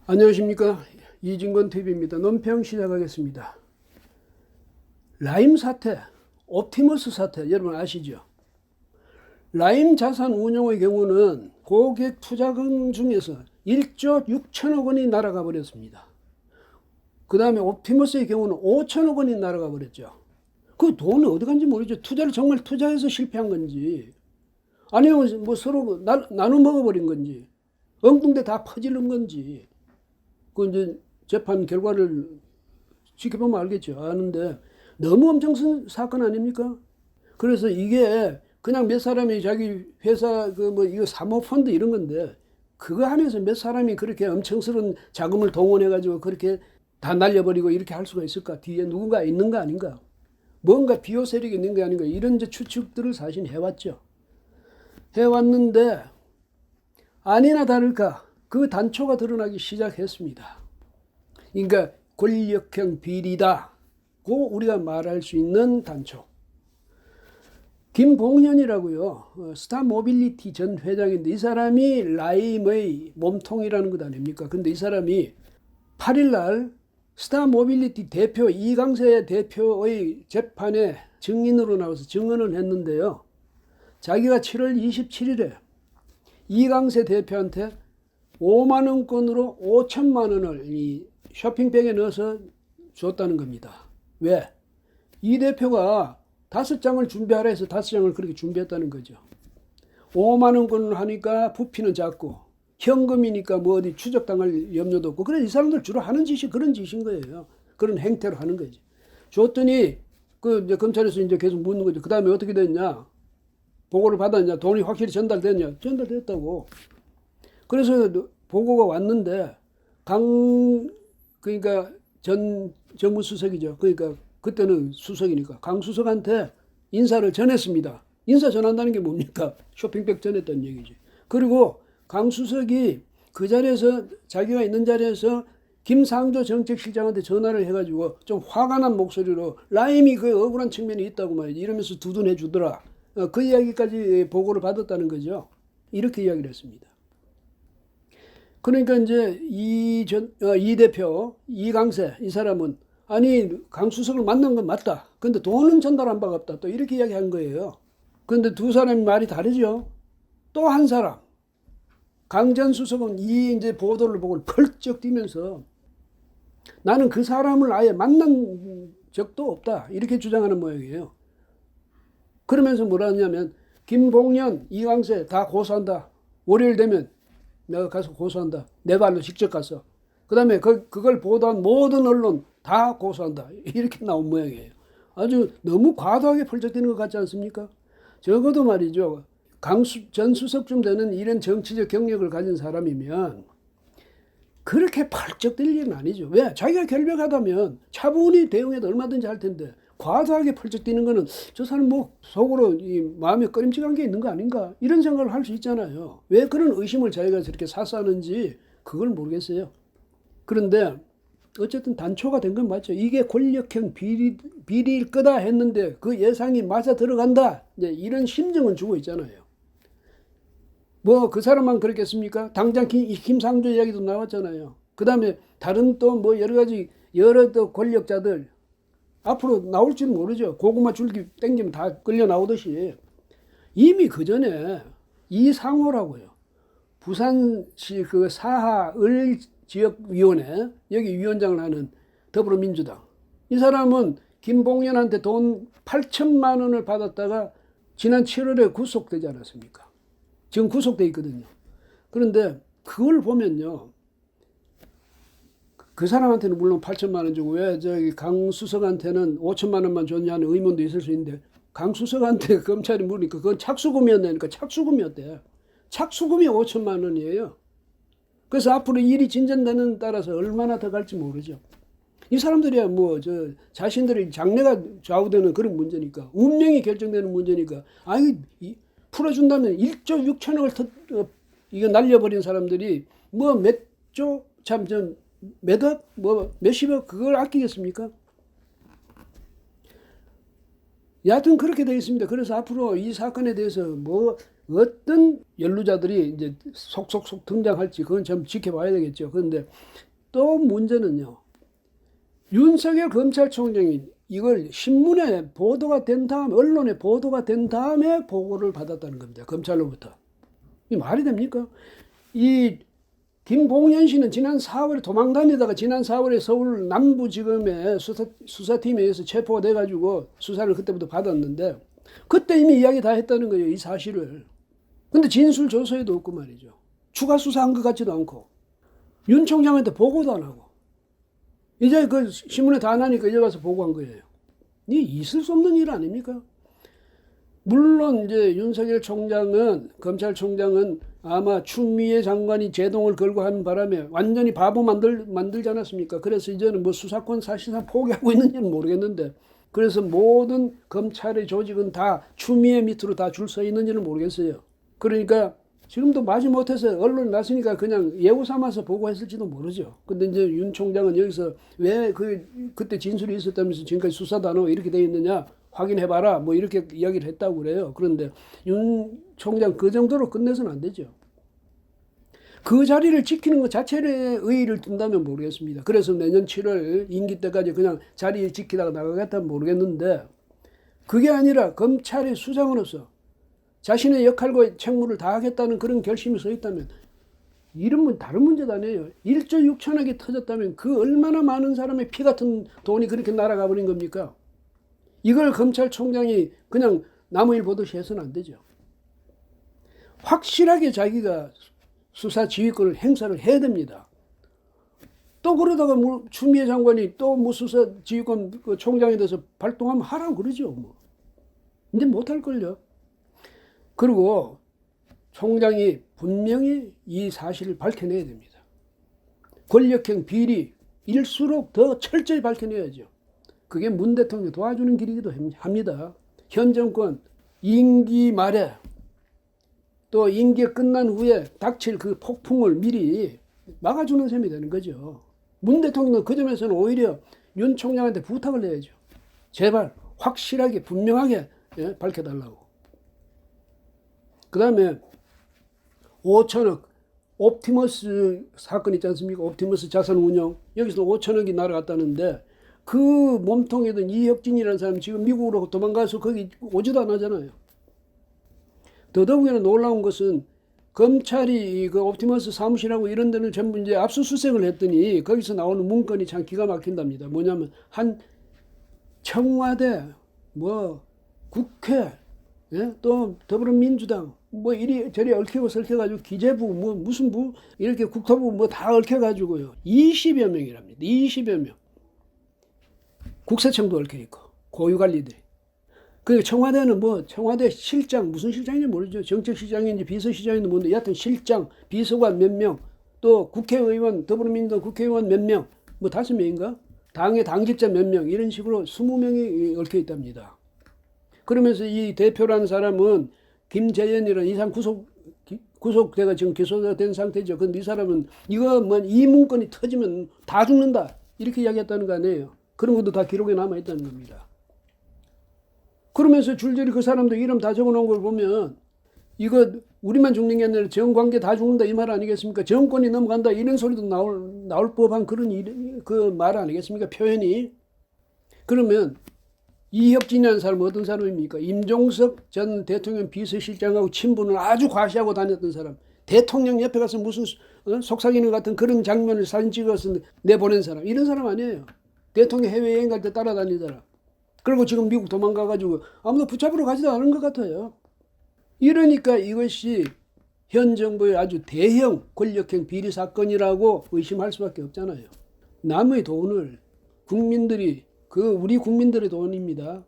안녕하십니까. 이진건 TV입니다. 논평 시작하겠습니다. 라임 사태, 옵티머스 사태 여러분 아시죠? 라임 자산운용의 경우는 고객 투자금 중에서 1조 6천억 원이 날아가 버렸습니다. 그 다음에 옵티머스의 경우는 5천억 원이 날아가 버렸죠. 그 돈은 어디 간지 모르죠. 투자를 정말 투자해서 실패한 건지 아니면 뭐 서로 나눠 먹어버린 건지 엉뚱대 다 퍼지른 건지 그 이제 재판 결과를 지켜보면 알겠죠. 아는데 너무 엄청 큰 사건 아닙니까? 그래서 이게 그냥 몇 사람이 자기 회사 이거 사모펀드 이런 건데 그거 안에서 몇 사람이 그렇게 엄청스러운 자금을 동원해 가지고 그렇게 다 날려버리고 이렇게 할 수가 있을까? 뒤에 누군가 있는 거 아닌가? 뭔가 비호 세력이 있는 게 아닌가? 이런 이제 추측들을 사실 해왔죠. 해왔는데 아니나 다를까 그 단초가 드러나기 시작했습니다. 그러니까 권력형 비리다고 우리가 말할 수 있는 단초. 김봉현이라고요. 스타모빌리티 전 회장인데 이 사람이 라임의 몸통이라는 것 아닙니까? 근데 이 사람이 8일날 스타모빌리티 대표 이강세 대표의 재판에 증인으로 나와서 증언을 했는데요. 자기가 7월 27일에 이강세 대표한테 5만 원권으로 5천만 원을 이 쇼핑백에 넣어서 줬다는 겁니다. 왜? 이 대표가 5장을 준비하라 해서 5장을 그렇게 준비했다는 거죠. 5만 원권을 하니까 부피는 작고 현금이니까 뭐 어디 추적당할 염려도 없고 그래 이 사람들 주로 하는 짓이 그런 짓인 거예요. 그런 행태로 하는 거지. 줬더니 이제 검찰에서 이제 계속 묻는 거죠. 그 다음에 어떻게 됐냐? 보고를 받았냐? 돈이 확실히 전달됐냐? 전달됐다고. 그래서 보고가 왔는데 그러니까 전 정무수석이죠. 그러니까 그때는 수석이니까 강 수석한테 인사를 전했습니다. 인사 전한다는 게 뭡니까? 쇼핑백 전했다는 얘기지. 그리고 강 수석이 그 자리에서 자기가 있는 자리에서 김상조 정책실장한테 전화를 해가지고 좀 화가 난 목소리로 라임이 그 억울한 측면이 있다고 말이지 이러면서 두둔해 주더라. 그 이야기까지 보고를 받았다는 거죠. 이렇게 이야기를 했습니다. 그러니까 이제 이 대표 이강세 이 사람은 아니 강 수석을 만난 건 맞다. 근데 돈은 전달 안 받았다. 또 이렇게 이야기한 거예요. 근데 두 사람이 말이 다르죠. 또 한 사람 강 전 수석은 이 이제 보도를 보고 펄쩍 뛰면서 나는 그 사람을 아예 만난 적도 없다. 이렇게 주장하는 모양이에요. 그러면서 뭐라 하냐면 김봉현, 이강세 다 고소한다. 월요일 되면 내가 가서 고소한다. 내 발로 직접 가서. 그 다음에 그걸 보도한 모든 언론 다 고소한다. 이렇게 나온 모양이에요. 아주 너무 과도하게 펄쩍뛰는 것 같지 않습니까? 적어도 말이죠. 전 수석쯤 되는 이런 정치적 경력을 가진 사람이면 그렇게 펄쩍 뛸 일은 아니죠. 왜? 자기가 결백하다면 차분히 대응해도 얼마든지 할 텐데 과도하게 펄쩍 뛰는 거는 저 사람 뭐 속으로 이 마음에 꺼림칙한 게 있는 거 아닌가 이런 생각을 할 수 있잖아요. 왜 그런 의심을 자기가 저렇게 사사하는지 그걸 모르겠어요. 그런데 어쨌든 단초가 된 건 맞죠. 이게 권력형 비리일 거다 했는데 그 예상이 맞아 들어간다. 이제 이런 심정은 주고 있잖아요. 뭐 그 사람만 그랬겠습니까? 당장 김상조 이야기도 나왔잖아요. 그 다음에 다른 또 뭐 여러 또 권력자들 앞으로 나올지는 모르죠. 고구마 줄기 땡기면 다 끌려 나오듯이 이미 그 전에 이상호라고요. 부산시 그 사하을 지역위원회 여기 위원장을 하는 더불어민주당 이 사람은 김봉현한테 돈 8천만 원을 받았다가 지난 7월에 구속되지 않았습니까? 지금 구속돼 있거든요. 그런데 그걸 보면요. 그 사람한테는 물론 8천만 원 주고 왜 저기 강 수석한테는 5천만 원만 줬냐는 의문도 있을 수 있는데 강 수석한테 검찰이 물으니까 그건 착수금이었다니까 착수금이었대. 착수금이 5천만 원이에요. 그래서 앞으로 일이 진전되는 따라서 얼마나 더 갈지 모르죠. 이 사람들이야 뭐 자신들의 장래가 좌우되는 그런 문제니까 운명이 결정되는 문제니까 아니 풀어준다면 1조 6천억을 이거 날려버린 사람들이 뭐 몇억 뭐 몇십억 그걸 아끼겠습니까? 여하튼 그렇게 되어 있습니다. 그래서 앞으로 이 사건에 대해서 뭐 어떤 연루자들이 이제 속속속 등장할지 그건 좀 지켜봐야 되겠죠. 그런데 또 문제는요. 윤석열 검찰총장이 이걸 신문에 보도가 된 다음에, 언론에 보도가 된 다음에 보고를 받았다는 겁니다. 검찰로부터. 이 말이 됩니까? 이 김봉현 씨는 지난 4월에 도망다니다가 지난 4월에 서울 남부지검에 수사팀에 의해서 체포가 돼가지고 수사를 그때부터 받았는데 그때 이미 이야기 다 했다는 거예요. 이 사실을. 근데 진술 조서에도 없고 말이죠. 추가 수사한 것 같지도 않고 윤 총장한테 보고도 안 하고 이제 그 신문에 다 나니까 이제 가서 보고한 거예요. 이게 있을 수 없는 일 아닙니까? 물론 이제 윤석열 총장은 검찰총장은 아마 추미애 장관이 제동을 걸고 하는 바람에 완전히 바보 만들지 않았습니까? 그래서 이제는 뭐 수사권 사실상 포기하고 있는지는 모르겠는데 그래서 모든 검찰의 조직은 다 추미애 밑으로 다 줄 서 있는지는 모르겠어요. 그러니까 지금도 마지못해서 언론에 났으니까 그냥 예우 삼아서 보고했을지도 모르죠. 근데 이제 윤 총장은 여기서 왜 그때 진술이 있었다면서 지금까지 수사도 안 하고 이렇게 돼 있느냐 확인해봐라 뭐 이렇게 이야기를 했다고 그래요. 그런데 윤 총장 그 정도로 끝내서는 안 되죠. 그 자리를 지키는 것 자체에 의의를 둔다면 모르겠습니다. 그래서 내년 7월 임기 때까지 그냥 자리를 지키다가 나가겠다면 모르겠는데 그게 아니라 검찰의 수장으로서 자신의 역할과 책무를 다하겠다는 그런 결심이 서 있다면 이런 다른 문제도 아니에요. 1조 6천억이 터졌다면 그 얼마나 많은 사람의 피 같은 돈이 그렇게 날아가 버린 겁니까? 이걸 검찰총장이 그냥 남의 일 보듯이 해서는 안 되죠. 확실하게 자기가 수사 지휘권을 행사를 해야 됩니다. 또 그러다가 뭐 추미애 장관이 또 뭐 수사 지휘권 그 총장에 대해서 발동하면 하라고 그러죠. 뭐. 이제 못할걸요. 그리고 총장이 분명히 이 사실을 밝혀내야 됩니다. 권력형 비리일수록 더 철저히 밝혀내야죠. 그게 문 대통령 도와주는 길이기도 합니다. 현 정권 임기 말에 또 임기가 끝난 후에 닥칠 그 폭풍을 미리 막아주는 셈이 되는 거죠. 문 대통령은 그 점에서는 오히려 윤 총장한테 부탁을 해야죠. 제발 확실하게 분명하게 밝혀달라고. 그 다음에 5천억 옵티머스 사건 있지 않습니까? 옵티머스 자산운용 여기서 5천억이 날아갔다는데 그 몸통이던 이혁진이라는 사람 지금 미국으로 도망가서 거기 오지도 않았잖아요. 더더욱이나 놀라운 것은 검찰이 그 옵티머스 사무실하고 이런 데는 전부 이제 압수수색을 했더니 거기서 나오는 문건이 참 기가 막힌답니다. 뭐냐면 한 청와대, 뭐 국회, 또 더불어민주당 뭐 이리 저리 얽히고 설켜가지고 기재부 뭐 무슨 부 이렇게 국토부 뭐 다 얽혀가지고요 20여 명이랍니다. 20여 명. 국세청도 얽혀 있고 고위관리들이. 그 청와대는 뭐 청와대 실장 무슨 실장인지 모르죠. 정책실장인지 비서실장인지 모르는데 여하튼 실장, 비서관 몇 명, 또 국회의원 더불어민주당 국회의원 몇 명, 뭐 5명인가? 당의 당직자 몇 명 이런 식으로 20명이 얽혀 있답니다. 그러면서 이 대표라는 사람은 김재현이라는 이 사람 구속돼가 지금 기소된 상태죠. 근데 이 사람은 이거 뭐 이 문건이 터지면 다 죽는다 이렇게 이야기했다는 거 아니에요. 그런 것도 다 기록에 남아 있다는 겁니다. 그러면서 줄줄이 그 사람도 이름 다 적어놓은 걸 보면 이거 우리만 죽는 게 아니라 정관계 다 죽는다 이 말 아니겠습니까? 정권이 넘어간다 이런 소리도 나올 법한 그런 그 말 아니겠습니까? 표현이. 그러면 이혁진이라는 사람은 어떤 사람입니까? 임종석 전 대통령 비서실장하고 친분을 아주 과시하고 다녔던 사람. 대통령 옆에 가서 무슨 속삭이는 같은 그런 장면을 사진 찍어서 내보낸 사람. 이런 사람 아니에요. 대통령 해외여행 갈 때 따라다니는 사람. 그리고 지금 미국 도망가가지고 아무도 붙잡으러 가지도 않은 것 같아요. 이러니까 이것이 현 정부의 아주 대형 권력형 비리 사건이라고 의심할 수밖에 없잖아요. 남의 돈을 국민들이 우리 국민들의 돈입니다.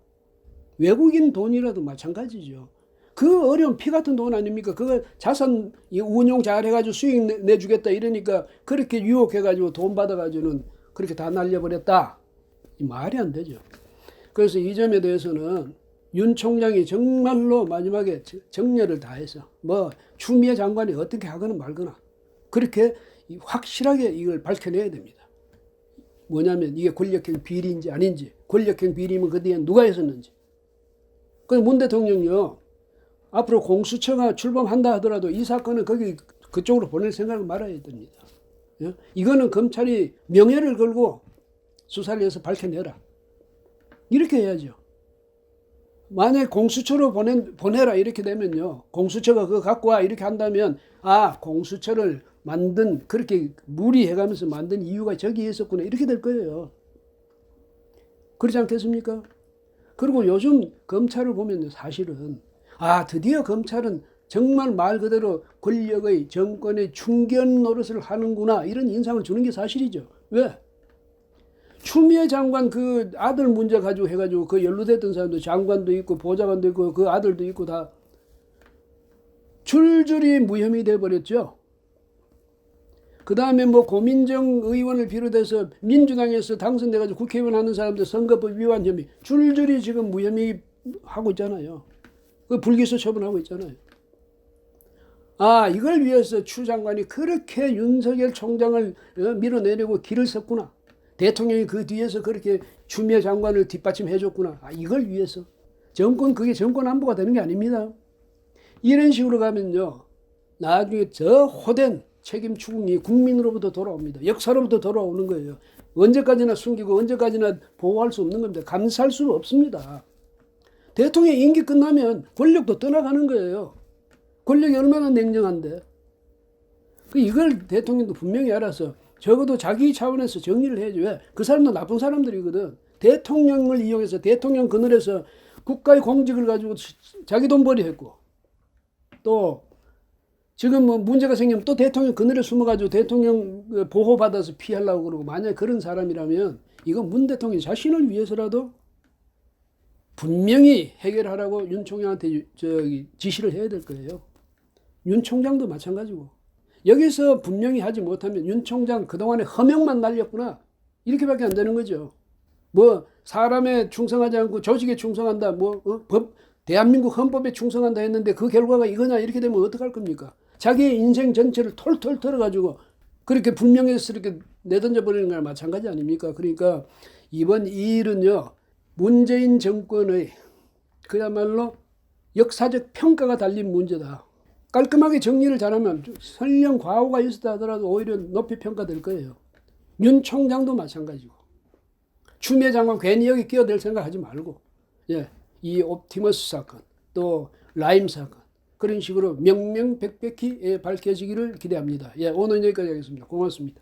외국인 돈이라도 마찬가지죠. 그 어려운 피 같은 돈 아닙니까? 그거 자산 운용 잘 해가지고 수익 내주겠다 이러니까 그렇게 유혹해가지고 돈 받아가지고는 그렇게 다 날려버렸다. 이 말이 안 되죠. 그래서 이 점에 대해서는 윤 총장이 정말로 마지막에 정렬을 다해서 뭐 추미애 장관이 어떻게 하거나 말거나 그렇게 확실하게 이걸 밝혀내야 됩니다. 뭐냐면 이게 권력형 비리인지 아닌지, 권력형 비리면 그 뒤에 누가 했었는지. 그 문 대통령요 앞으로 공수처가 출범한다 하더라도 이 사건은 그쪽으로 보낼 생각을 말아야 됩니다. 예? 이거는 검찰이 명예를 걸고 수사를 해서 밝혀내라. 이렇게 해야죠. 만약 공수처로 보내라 이렇게 되면요. 공수처가 그거 갖고 와 이렇게 한다면 공수처를 그렇게 무리해가면서 만든 이유가 저기에 있었구나 이렇게 될 거예요. 그렇지 않겠습니까? 그리고 요즘 검찰을 보면 사실은 드디어 검찰은 정말 말 그대로 권력의 정권의 충견 노릇을 하는구나 이런 인상을 주는 게 사실이죠. 왜? 추미애 장관 그 아들 문제 가지고 해가지고 그 연루됐던 사람도 장관도 있고 보좌관도 있고 그 아들도 있고 다 줄줄이 무혐의 돼버렸죠. 그 다음에 뭐 고민정 의원을 비롯해서 민주당에서 당선돼가지고 국회의원 하는 사람들 선거법 위반 혐의 줄줄이 지금 무혐의 하고 있잖아요. 그 불기소 처분하고 있잖아요. 이걸 위해서 추 장관이 그렇게 윤석열 총장을 밀어내려고 길을 썼구나. 대통령이 그 뒤에서 그렇게 추미애 장관을 뒷받침해줬구나. 이걸 위해서. 그게 정권 안보가 되는 게 아닙니다. 이런 식으로 가면요. 나중에 저 호된 책임 추궁이 국민으로부터 돌아옵니다. 역사로부터 돌아오는 거예요. 언제까지나 숨기고 언제까지나 보호할 수 없는 겁니다. 감쌀 수 없습니다. 대통령 임기 끝나면 권력도 떠나가는 거예요. 권력이 얼마나 냉정한데. 이걸 대통령도 분명히 알아서 적어도 자기 차원에서 정리를 해야죠. 왜? 그 사람도 나쁜 사람들이거든. 대통령을 이용해서 대통령 그늘에서 국가의 공직을 가지고 자기 돈벌이 했고 또 지금 뭐 문제가 생기면 또 대통령 그늘에 숨어가지고 대통령 보호받아서 피하려고 그러고 만약에 그런 사람이라면 이건 문 대통령 자신을 위해서라도 분명히 해결하라고 윤 총장한테 지시를 해야 될 거예요. 윤 총장도 마찬가지고. 여기서 분명히 하지 못하면 윤 총장 그동안에 허명만 날렸구나. 이렇게밖에 안 되는 거죠. 뭐 사람에 충성하지 않고 조직에 충성한다. 대한민국 헌법에 충성한다 했는데 그 결과가 이거냐 이렇게 되면 어떡할 겁니까? 자기의 인생 전체를 털털 털어가지고 그렇게 불명예스럽게 내던져 버리는 거랑 마찬가지 아닙니까? 그러니까 이번 이 일은요. 문재인 정권의 그야말로 역사적 평가가 달린 문제다. 깔끔하게 정리를 잘하면 설령 과오가 있었다 하더라도 오히려 높이 평가될 거예요. 윤 총장도 마찬가지고. 추미애 장관 괜히 여기 끼어들 생각하지 말고 이 옵티머스 사건 또 라임 사건 그런 식으로 명명백백히 밝혀지기를 기대합니다. 오늘 여기까지 하겠습니다. 고맙습니다.